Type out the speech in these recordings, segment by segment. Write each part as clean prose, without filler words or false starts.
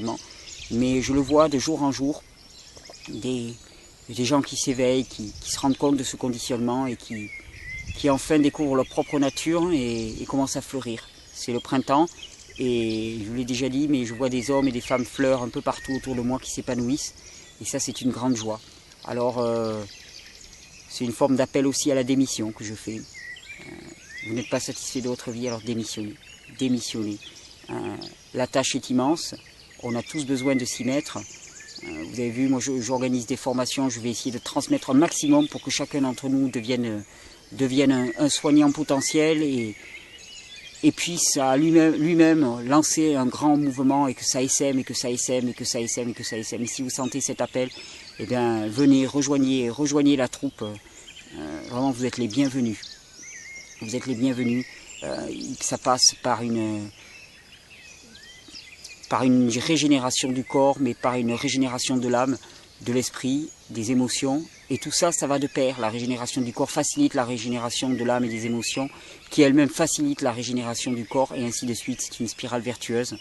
actuellement. Mais je le vois de jour en jour, des gens qui s'éveillent, qui se rendent compte de ce conditionnement et qui enfin découvrent leur propre nature et commencent à fleurir. C'est le printemps et je vous l'ai déjà dit, mais je vois des hommes et des femmes fleurs un peu partout autour de moi qui s'épanouissent et ça c'est une grande joie. Alors c'est une forme d'appel aussi à la démission que je fais. Vous n'êtes pas satisfait de votre vie, alors démissionnez. Démissionnez. La tâche est immense, on a tous besoin de s'y mettre. Vous avez vu, moi j'organise des formations, je vais essayer de transmettre un maximum pour que chacun d'entre nous devienne un soignant potentiel et puisse à lui-même lancer un grand mouvement et que ça essaime, et que ça essaime, et que ça essaime, et que ça essaime. Et si vous sentez cet appel, eh bien venez, rejoignez la troupe. Vraiment, vous êtes les bienvenus. Vous êtes les bienvenus. Ça passe par une régénération du corps, mais par une régénération de l'âme, de l'esprit, des émotions. Et tout ça, ça va de pair. La régénération du corps facilite la régénération de l'âme et des émotions, qui elle-même facilite la régénération du corps, et ainsi de suite. C'est une spirale vertueuse.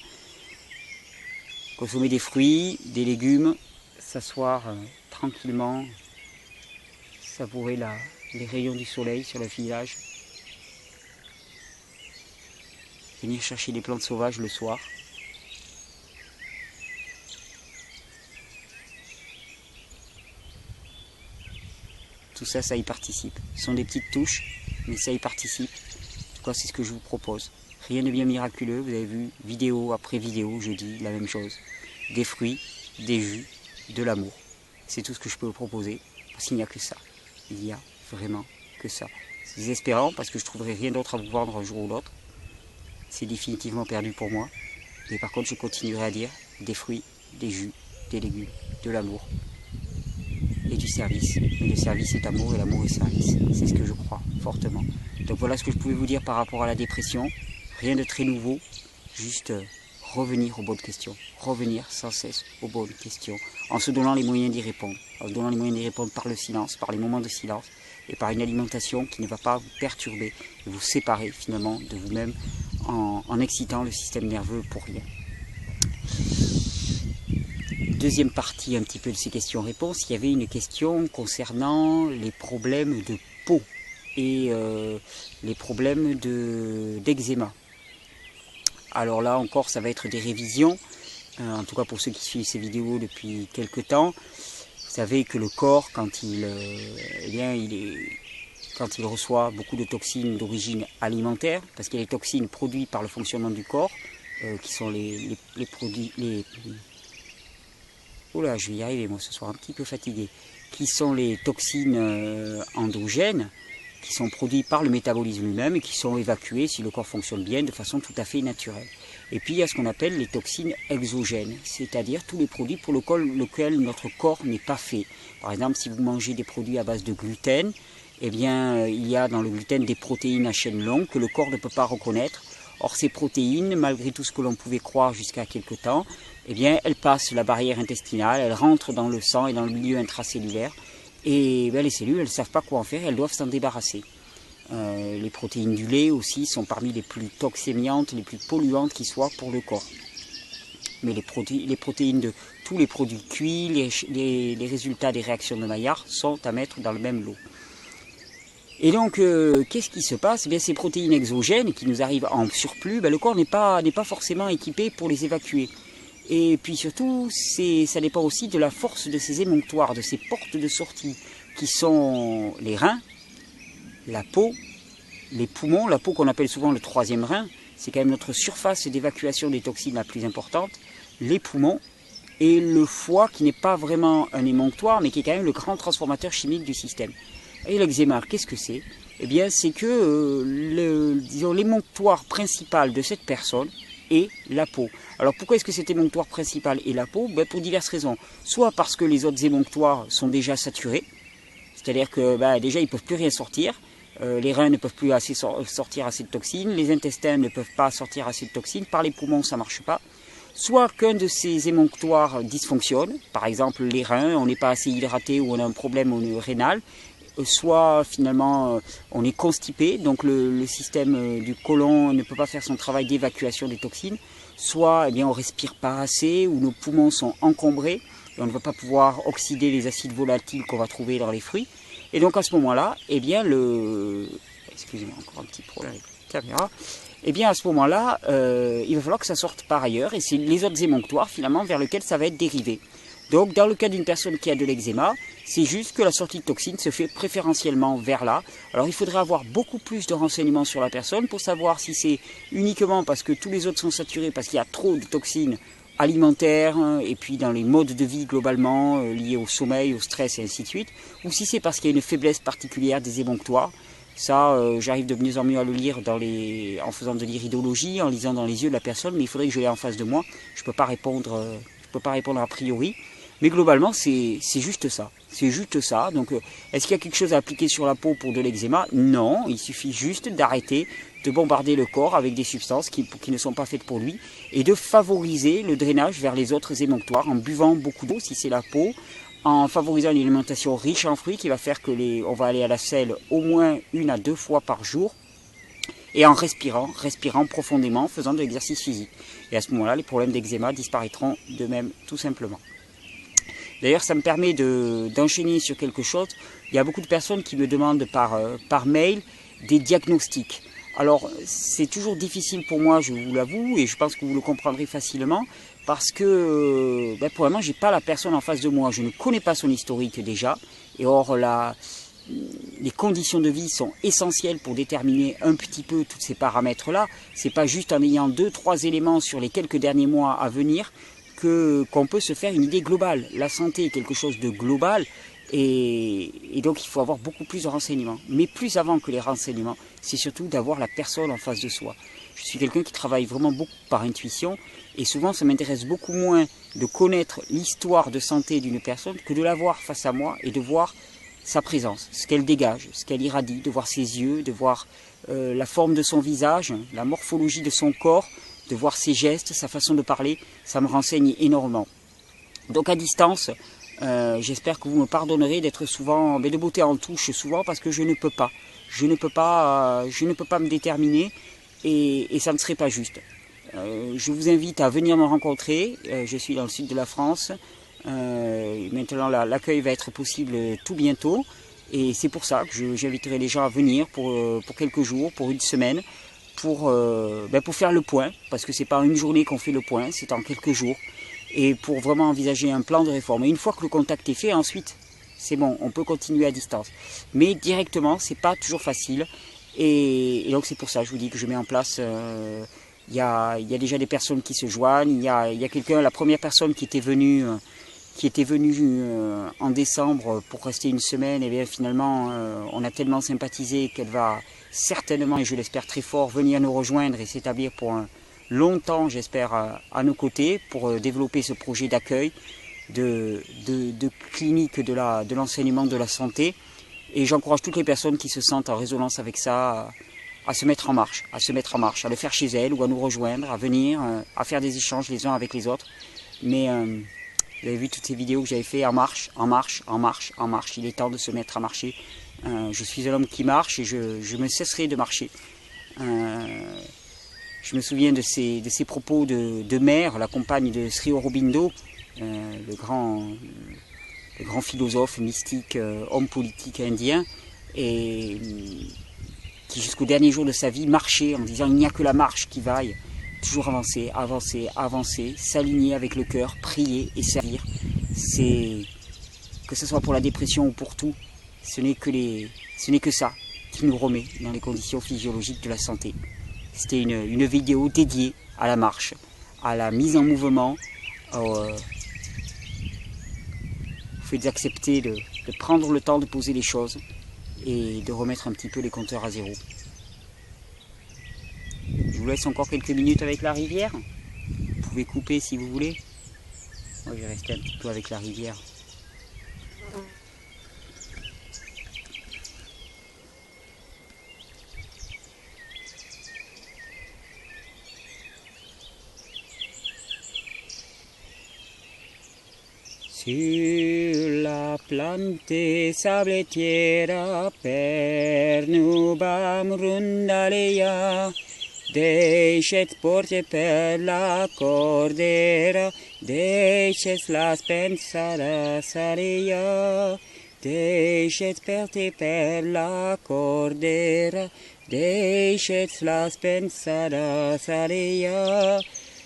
Consommer des fruits, des légumes, s'asseoir tranquillement, savourer les rayons du soleil sur le village. Venir chercher des plantes sauvages le soir. Tout ça, ça y participe. Ce sont des petites touches, mais ça y participe. En tout cas, c'est ce que je vous propose. Rien de bien miraculeux. Vous avez vu, vidéo après vidéo, je dis la même chose. Des fruits, des jus, de l'amour. C'est tout ce que je peux vous proposer, parce qu'il n'y a que ça. Il n'y a vraiment que ça. C'est désespérant, parce que je ne trouverai rien d'autre à vous vendre un jour ou l'autre. C'est définitivement perdu pour moi. Mais par contre, je continuerai à dire des fruits, des jus, des légumes, de l'amour. Et du service. Mais le service est amour et l'amour est service. C'est ce que je crois fortement. Donc voilà ce que je pouvais vous dire par rapport à la dépression. Rien de très nouveau, juste revenir aux bonnes questions. Revenir sans cesse aux bonnes questions. En se donnant les moyens d'y répondre. En se donnant les moyens d'y répondre par le silence, par les moments de silence et par une alimentation qui ne va pas vous perturber et vous séparer finalement de vous-même en excitant le système nerveux pour rien. Deuxième partie un petit peu de ces questions-réponses, il y avait une question concernant les problèmes de peau et les problèmes d'eczéma. Alors là encore, ça va être des révisions, en tout cas pour ceux qui suivent ces vidéos depuis quelques temps. Vous savez que le corps, quand il reçoit beaucoup de toxines d'origine alimentaire, parce qu'il y a les toxines produites par le fonctionnement du corps, qui sont les produits... Oula, je vais y arriver, moi, ce soir, un petit peu fatigué. Qui sont les toxines endogènes, qui sont produites par le métabolisme lui-même et qui sont évacuées, si le corps fonctionne bien, de façon tout à fait naturelle. Et puis, il y a ce qu'on appelle les toxines exogènes, c'est-à-dire tous les produits pour lesquels notre corps n'est pas fait. Par exemple, si vous mangez des produits à base de gluten, eh bien, il y a dans le gluten des protéines à chaîne longue que le corps ne peut pas reconnaître. Or, ces protéines, malgré tout ce que l'on pouvait croire jusqu'à quelque temps, eh bien, elles passent la barrière intestinale, elles rentrent dans le sang et dans le milieu intracellulaire. Et les cellules, elles ne savent pas quoi en faire, elles doivent s'en débarrasser. Les protéines du lait aussi sont parmi les plus toxémiantes, les plus polluantes qui soient pour le corps. Mais les protéines de tous les produits cuits, les résultats des réactions de Maillard sont à mettre dans le même lot. Et donc, qu'est-ce qui se passe? Eh bien, ces protéines exogènes qui nous arrivent en surplus, le corps n'est pas forcément équipé pour les évacuer. Et puis surtout, ça dépend aussi de la force de ces émonctoires, de ces portes de sortie, qui sont les reins, la peau, les poumons, la peau qu'on appelle souvent le troisième rein, c'est quand même notre surface d'évacuation des toxines la plus importante, les poumons, et le foie qui n'est pas vraiment un émonctoire, mais qui est quand même le grand transformateur chimique du système. Et l'eczéma, qu'est-ce que c'est? Eh bien, c'est que l'émonctoire principal de cette personne est la peau. Alors pourquoi est-ce que cet émonctoire principal est la peau? Pour diverses raisons. Soit parce que les autres émonctoires sont déjà saturés, c'est-à-dire que déjà ils ne peuvent plus rien sortir, les reins ne peuvent plus sortir assez de toxines, les intestins ne peuvent pas sortir assez de toxines, par les poumons ça ne marche pas. Soit qu'un de ces émonctoires dysfonctionne, par exemple les reins, on n'est pas assez hydraté ou on a un problème rénal, soit finalement on est constipé, donc le système du côlon ne peut pas faire son travail d'évacuation des toxines, soit eh bien, on ne respire pas assez, ou nos poumons sont encombrés, et on ne va pas pouvoir oxyder les acides volatiles qu'on va trouver dans les fruits. Et donc à ce moment-là, eh bien excusez-moi, encore un petit problème avec la caméra. Eh bien à ce moment-là, il va falloir que ça sorte par ailleurs, et c'est les autres émonctoires finalement vers lesquels ça va être dérivé. Donc dans le cas d'une personne qui a de l'eczéma, c'est juste que la sortie de toxines se fait préférentiellement vers là. Alors il faudrait avoir beaucoup plus de renseignements sur la personne pour savoir si c'est uniquement parce que tous les autres sont saturés, parce qu'il y a trop de toxines alimentaires, et puis dans les modes de vie globalement, liés au sommeil, au stress et ainsi de suite, ou si c'est parce qu'il y a une faiblesse particulière des émonctoires. Ça, j'arrive de mieux en mieux à le lire en faisant de l'iridologie, en lisant dans les yeux de la personne, mais il faudrait que je l'ai en face de moi. Je ne peux pas répondre a priori. Mais globalement, c'est juste ça. C'est juste ça. Donc, est-ce qu'il y a quelque chose à appliquer sur la peau pour de l'eczéma? Non, il suffit juste d'arrêter de bombarder le corps avec des substances qui ne sont pas faites pour lui et de favoriser le drainage vers les autres émonctoires en buvant beaucoup d'eau si c'est la peau, en favorisant une alimentation riche en fruits qui va faire que on va aller à la selle au moins 1 à 2 fois par jour, et en respirant profondément, faisant de l'exercice physique. Et à ce moment-là, les problèmes d'eczéma disparaîtront de même, tout simplement. D'ailleurs, ça me permet d'enchaîner sur quelque chose. Il y a beaucoup de personnes qui me demandent par mail des diagnostics. Alors, c'est toujours difficile pour moi, je vous l'avoue, et je pense que vous le comprendrez facilement, parce que pour le moment, je n'ai pas la personne en face de moi. Je ne connais pas son historique déjà. Et or, les conditions de vie sont essentielles pour déterminer un petit peu tous ces paramètres-là. Ce n'est pas juste en ayant 2-3 éléments sur les quelques derniers mois à venir qu'on peut se faire une idée globale. La santé est quelque chose de global, et donc il faut avoir beaucoup plus de renseignements. Mais plus avant que les renseignements, c'est surtout d'avoir la personne en face de soi. Je suis quelqu'un qui travaille vraiment beaucoup par intuition, et souvent ça m'intéresse beaucoup moins de connaître l'histoire de santé d'une personne que de la voir face à moi et de voir sa présence, ce qu'elle dégage, ce qu'elle irradie, de voir ses yeux, de voir la forme de son visage, la morphologie de son corps, de voir ses gestes, sa façon de parler. Ça me renseigne énormément. Donc à distance, j'espère que vous me pardonnerez d'être souvent, de botter en touche souvent, parce que je ne peux pas. Je ne peux pas me déterminer, et ça ne serait pas juste. Je vous invite à venir me rencontrer. Je suis dans le sud de la France. Maintenant, l'accueil va être possible tout bientôt. Et c'est pour ça que j'inviterai les gens à venir pour quelques jours, pour 1 semaine, pour faire le point, parce que c'est pas une journée qu'on fait le point, c'est en quelques jours, et pour vraiment envisager un plan de réforme. Et une fois que le contact est fait, ensuite, c'est bon, on peut continuer à distance. Mais directement, c'est pas toujours facile, et donc c'est pour ça, je vous dis que je mets en place... Il y a déjà des personnes qui se joignent. Il y a quelqu'un, la première personne qui était venue en décembre pour rester 1 semaine, et bien finalement on a tellement sympathisé qu'elle va certainement, et je l'espère très fort, venir nous rejoindre et s'établir pour longtemps, j'espère, à nos côtés, pour développer ce projet d'accueil, de clinique de l'enseignement de la santé. Et j'encourage toutes les personnes qui se sentent en résonance avec ça à se mettre en marche, à le faire chez elles ou à nous rejoindre, à venir, à faire des échanges les uns avec les autres. Mais vous avez vu toutes ces vidéos que j'avais fait en marche. Il est temps de se mettre à marcher. Je suis un homme qui marche, et je me cesserai de marcher. Je me souviens de ces propos de Mère, la compagne de Sri Aurobindo, le grand philosophe, mystique, homme politique indien, et qui jusqu'au dernier jour de sa vie marchait en disant: il n'y a que la marche qui vaille. Toujours avancer, s'aligner avec le cœur, prier et servir. Que ce soit pour la dépression ou pour tout, ce n'est que ça qui nous remet dans les conditions physiologiques de la santé. C'était une vidéo dédiée à la marche, à la mise en mouvement, au fait d'accepter de prendre le temps de poser les choses et de remettre un petit peu les compteurs à zéro. Je vous laisse encore quelques minutes avec la rivière. Vous pouvez couper si vous voulez. Moi, je vais rester un petit peu avec la rivière. Sur la plante sabletiera per nubam rundalea, deixet porte per la cordera, deixet las pensadas aria, deixet perte per la cordera, deixet las pensadas aria,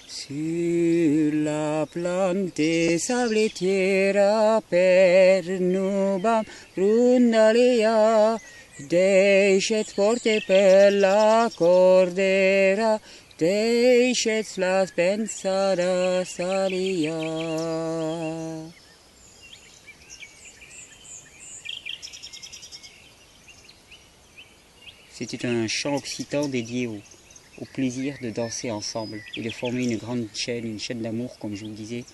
sur la plante sabletiera per nubam rundalea, deixet porte per la cordera, deixet las pensadas alia. C'était un chant occitan dédié au plaisir de danser ensemble et de former une chaîne d'amour, comme je vous disais.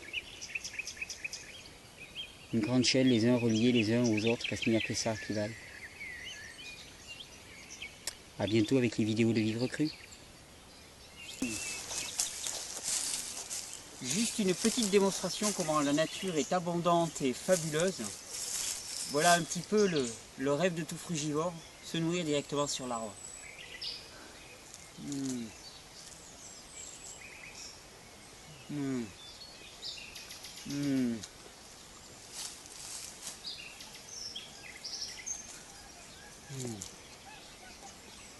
Une grande chaîne, les uns reliés les uns aux autres, parce qu'il n'y a que ça qui valent. A bientôt avec les vidéos de Vivre Cru. Juste une petite démonstration comment la nature est abondante et fabuleuse. Voilà un petit peu le rêve de tout frugivore, se nourrir directement sur l'arbre.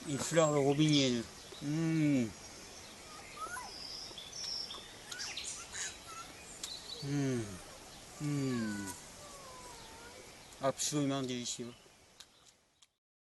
Il fleure le robinier. Absolument délicieux.